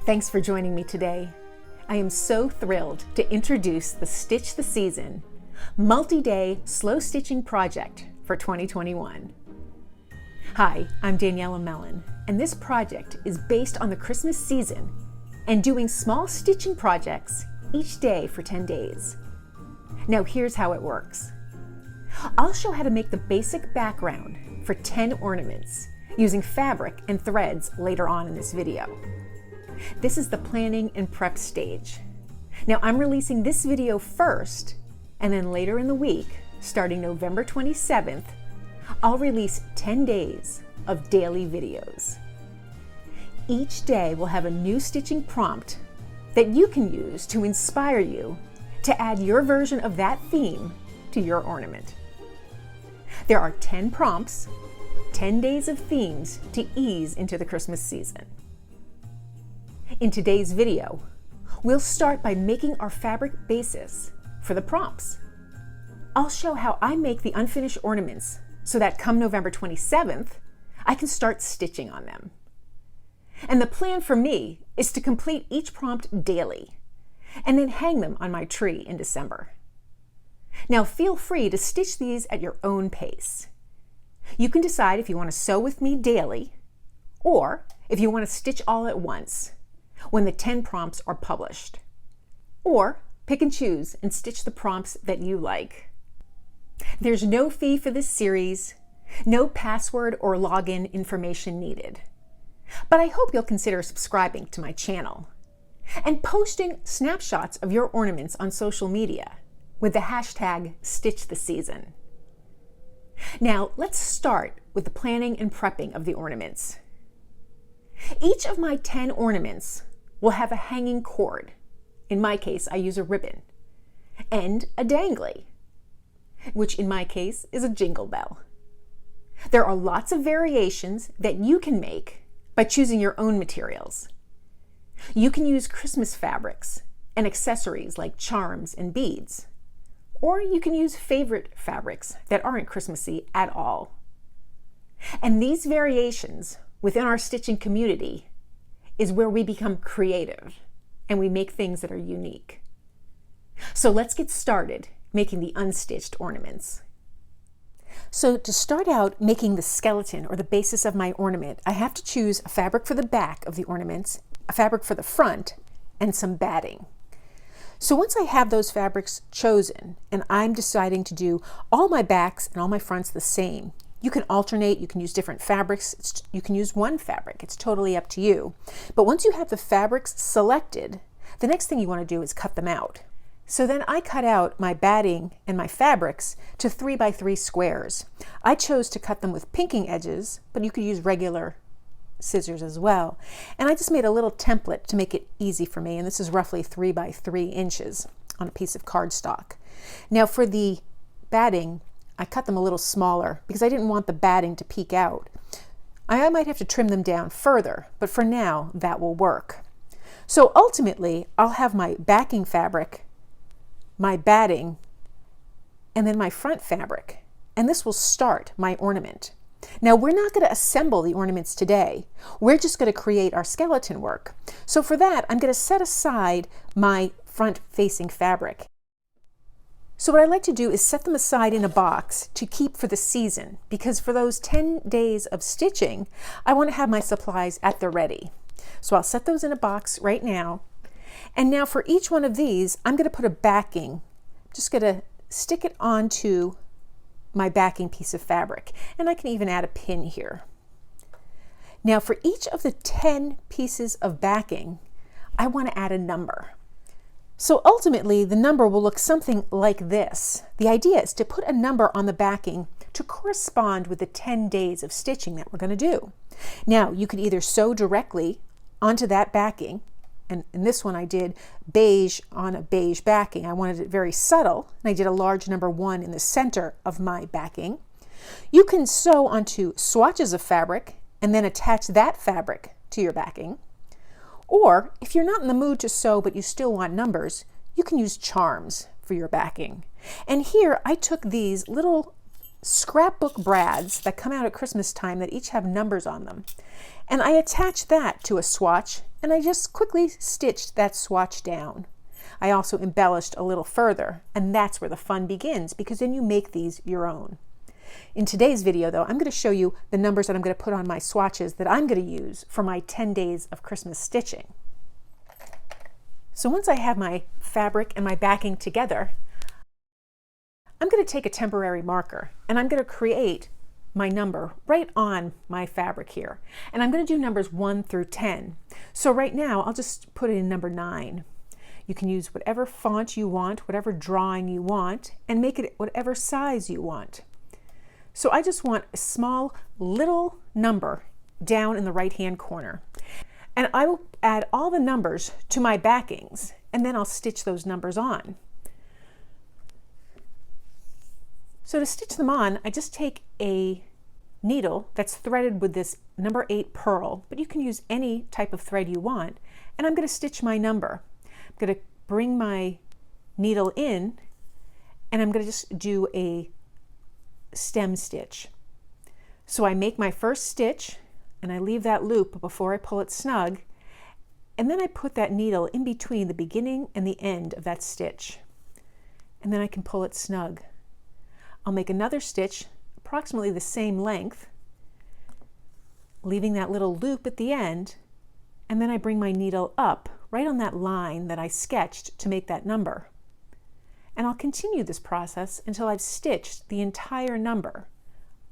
Thanks for joining me today. I am so thrilled to introduce the Stitch the Season multi-day slow stitching project for 2021. Hi, I'm Daniela Mellen, and this project is based on the Christmas season and doing small stitching projects each day for 10 days. Now here's how it works. I'll show how to make the basic background for 10 ornaments using fabric and threads later on in this video. This is the planning and prep stage. Now I'm releasing this video first, and then later in the week, starting November 27th, I'll release 10 days of daily videos. Each day will have a new stitching prompt that you can use to inspire you to add your version of that theme to your ornament. There are 10 prompts, 10 days of themes to ease into the Christmas season. In today's video, we'll start by making our fabric basis for the prompts. I'll show how I make the unfinished ornaments so that come November 27th, I can start stitching on them. And the plan for me is to complete each prompt daily and then hang them on my tree in December. Now feel free to stitch these at your own pace. You can decide if you want to sew with me daily or if you want to stitch all at once when the 10 prompts are published. Or pick and choose and stitch the prompts that you like. There's no fee for this series, no password or login information needed. But I hope you'll consider subscribing to my channel and posting snapshots of your ornaments on social media with the hashtag #StitchTheSeason. Now let's start with the planning and prepping of the ornaments. Each of my 10 ornaments will have a hanging cord. In my case, I use a ribbon, and a dangling, which in my case is a jingle bell. There are lots of variations that you can make by choosing your own materials. You can use Christmas fabrics and accessories like charms and beads, or you can use favorite fabrics that aren't Christmassy at all. And these variations within our stitching community is where we become creative and we make things that are unique. So let's get started making the unstitched ornaments. So to start out making the skeleton or the basis of my ornament, I have to choose a fabric for the back of the ornaments, a fabric for the front, and some batting. So once I have those fabrics chosen and I'm deciding to do all my backs and all my fronts the same, you can alternate, you can use different fabrics, you can use one fabric, it's totally up to you. But once you have the fabrics selected, the next thing you want to do is cut them out. So then I cut out my batting and my fabrics to 3x3 squares. I chose to cut them with pinking edges, but you could use regular scissors as well. And I just made a little template to make it easy for me, and this is roughly 3x3 inches on a piece of cardstock. Now for the batting, I cut them a little smaller because I didn't want the batting to peek out. I might have to trim them down further, but for now that will work. So ultimately I'll have my backing fabric, my batting, and then my front fabric, and this will start my ornament. Now we're not going to assemble the ornaments today. We're just going to create our skeleton work. So for that I'm going to set aside my front facing fabric. So what I like to do is set them aside in a box to keep for the season, because for those 10 days of stitching, I want to have my supplies at the ready. So I'll set those in a box right now. And now for each one of these, I'm going to put a backing. I'm just going to stick it onto my backing piece of fabric. And I can even add a pin here. Now for each of the 10 pieces of backing, I want to add a number. So ultimately, the number will look something like this. The idea is to put a number on the backing to correspond with the 10 days of stitching that we're going to do. Now, you could either sew directly onto that backing, and in this one I did beige on a beige backing. I wanted it very subtle, and I did a large number 1 in the center of my backing. You can sew onto swatches of fabric and then attach that fabric to your backing. Or if you're not in the mood to sew but you still want numbers, you can use charms for your backing. And here I took these little scrapbook brads that come out at Christmas time that each have numbers on them. And I attached that to a swatch and I just quickly stitched that swatch down. I also embellished a little further, and that's where the fun begins, because then you make these your own. In today's video though, I'm going to show you the numbers that I'm going to put on my swatches that I'm going to use for my 10 days of Christmas stitching. So once I have my fabric and my backing together, I'm going to take a temporary marker and I'm going to create my number right on my fabric here. And I'm going to do numbers 1 through 10. So right now I'll just put it in number 9. You can use whatever font you want, whatever drawing you want, and make it whatever size you want. So I just want a small little number down in the right hand corner. And I will add all the numbers to my backings, and then I'll stitch those numbers on. So to stitch them on, I just take a needle that's threaded with this number 8 pearl, but you can use any type of thread you want, and I'm going to stitch my number. I'm going to bring my needle in, and I'm going to just do a stem stitch. So I make my first stitch, and I leave that loop before I pull it snug, and then I put that needle in between the beginning and the end of that stitch, and then I can pull it snug. I'll make another stitch approximately the same length, leaving that little loop at the end, and then I bring my needle up right on that line that I sketched to make that number. And I'll continue this process until I've stitched the entire number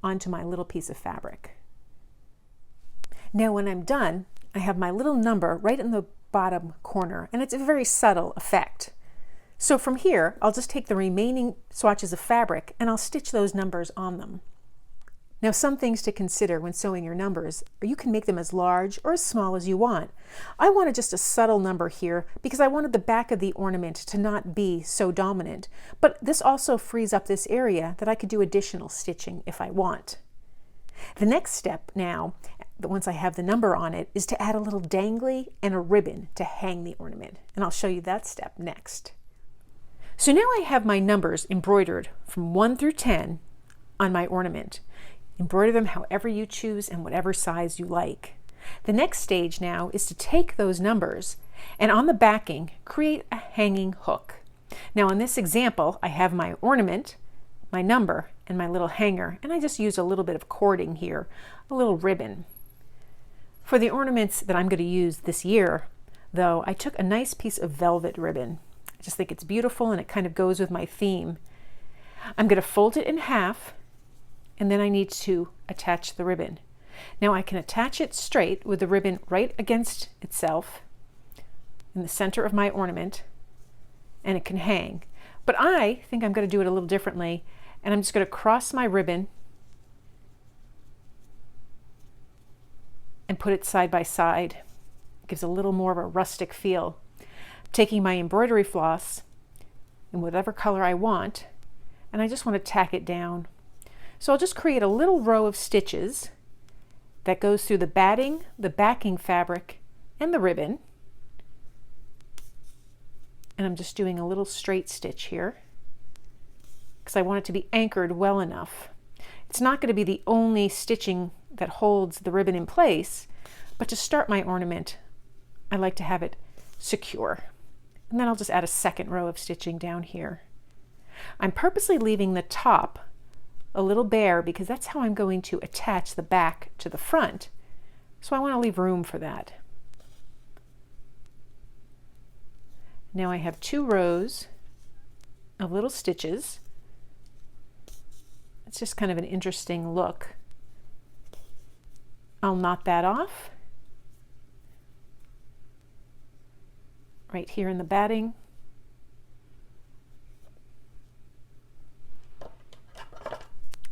onto my little piece of fabric. Now when I'm done, I have my little number right in the bottom corner, and it's a very subtle effect. So from here, I'll just take the remaining swatches of fabric and I'll stitch those numbers on them. Now some things to consider when sewing your numbers, or you can make them as large or as small as you want. I wanted just a subtle number here because I wanted the back of the ornament to not be so dominant, but this also frees up this area that I could do additional stitching if I want. The next step now, once I have the number on it, is to add a little dangly and a ribbon to hang the ornament, and I'll show you that step next. So now I have my numbers embroidered from 1 through 10 on my ornament. Embroider them however you choose and whatever size you like. The next stage now is to take those numbers and on the backing create a hanging hook. Now in this example I have my ornament, my number, and my little hanger, and I just use a little bit of cording here, a little ribbon. For the ornaments that I'm going to use this year though, I took a nice piece of velvet ribbon. I just think it's beautiful and it kind of goes with my theme. I'm going to fold it in half, and then I need to attach the ribbon. Now I can attach it straight with the ribbon right against itself in the center of my ornament, and it can hang. But I think I'm going to do it a little differently, and I'm just going to cross my ribbon and put it side by side. It gives a little more of a rustic feel. Taking my embroidery floss in whatever color I want, and I just want to tack it down. So I'll just create a little row of stitches that goes through the batting, the backing fabric, and the ribbon. And I'm just doing a little straight stitch here because I want it to be anchored well enough. It's not going to be the only stitching that holds the ribbon in place, but to start my ornament, I like to have it secure. And then I'll just add a second row of stitching down here. I'm purposely leaving the top a little bare because that's how I'm going to attach the back to the front. So I want to leave room for that. Now I have 2 rows of little stitches. It's just kind of an interesting look. I'll knot that off right here in the batting.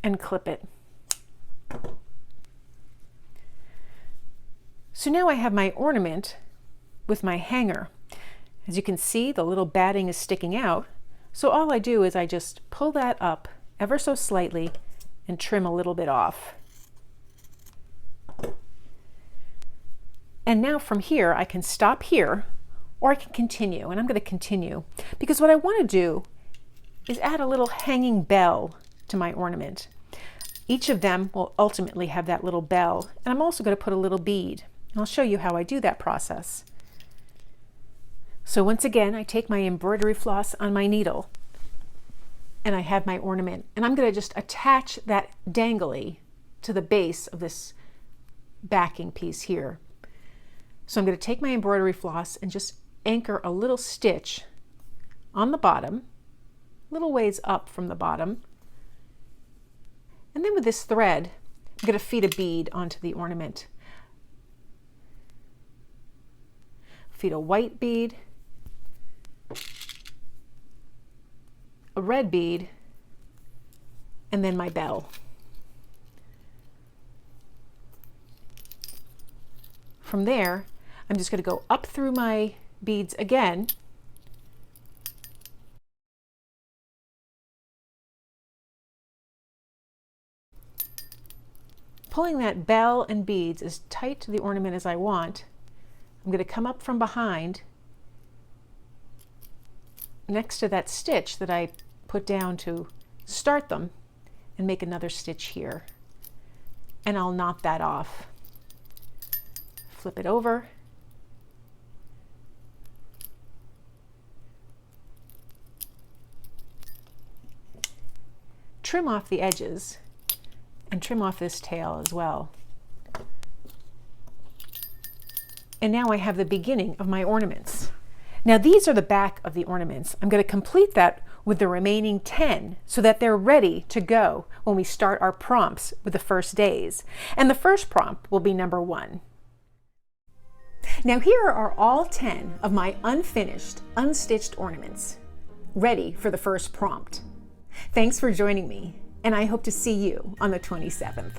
And clip it. So now I have my ornament with my hanger. As you can see, the little batting is sticking out. So all I do is I just pull that up ever so slightly and trim a little bit off. And now from here, I can stop here or I can continue, and I'm going to continue because what I want to do is add a little hanging bell to my ornament. Each of them will ultimately have that little bell, and I'm also going to put a little bead. I'll show you how I do that process. So once again, I take my embroidery floss on my needle and I have my ornament, and I'm going to just attach that dangly to the base of this backing piece here. So I'm going to take my embroidery floss and just anchor a little stitch on the bottom, little ways up from the bottom. And then with this thread, I'm going to feed a bead onto the ornament. Feed a white bead, a red bead, and then my bell. From there, I'm just going to go up through my beads again, pulling that bell and beads as tight to the ornament as I want. I'm going to come up from behind next to that stitch that I put down to start them and make another stitch here. And I'll knot that off. Flip it over. Trim off the edges and trim off this tail as well. And now I have the beginning of my ornaments. Now these are the back of the ornaments. I'm going to complete that with the remaining 10 so that they're ready to go when we start our prompts with the first days. And the first prompt will be number 1. Now here are all 10 of my unfinished, unstitched ornaments, ready for the first prompt. Thanks for joining me, and I hope to see you on the 27th.